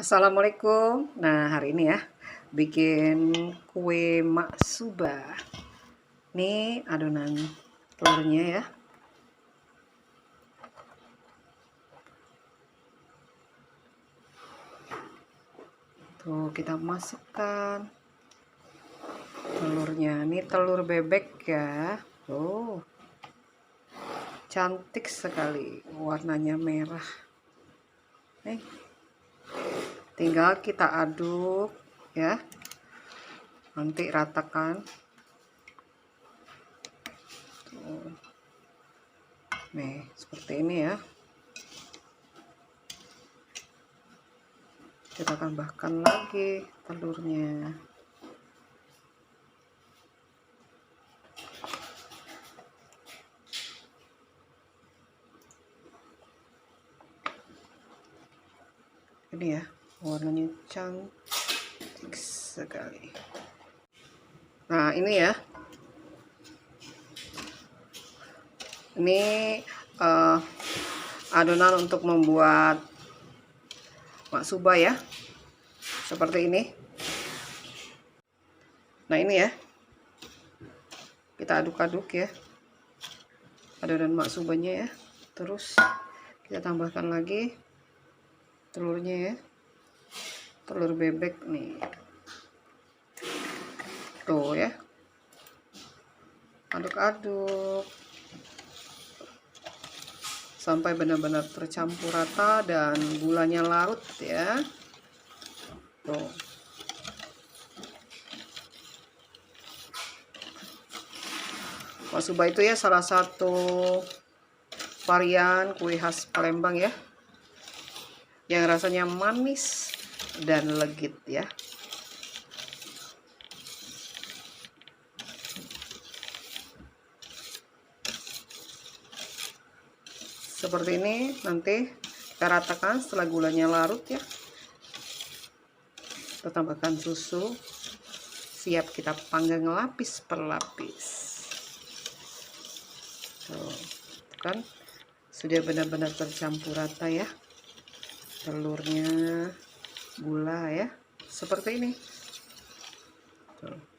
Assalamualaikum. Nah, hari ini ya bikin kue maksuba. Nih adonan telurnya ya. Tuh, kita masukkan telurnya. Ini telur bebek ya. Tuh. Cantik sekali, warnanya merah. Nih. Tinggal kita aduk ya. Nanti ratakan. Tuh. Nih, seperti ini ya. Kita tambahkan lagi telurnya. Ini ya, warnanya cantik sekali. Nah, ini ya. Ini adonan untuk membuat maksuba ya. Seperti ini. Nah, ini ya. Kita aduk-aduk ya. Adonan maksubanya ya. Terus kita tambahkan lagi telurnya ya. Telur bebek nih. Tuh ya. Aduk-aduk sampai benar-benar tercampur rata dan gulanya larut ya. Tuh. Maksuba itu ya salah satu varian kue khas Palembang ya, yang rasanya manis dan legit ya. Seperti ini, nanti kita ratakan setelah gulanya larut ya. Kita tambahkan susu, siap kita panggang lapis per lapis. Tuh, kan sudah benar-benar tercampur rata ya telurnya, gula ya, seperti ini. Tuh.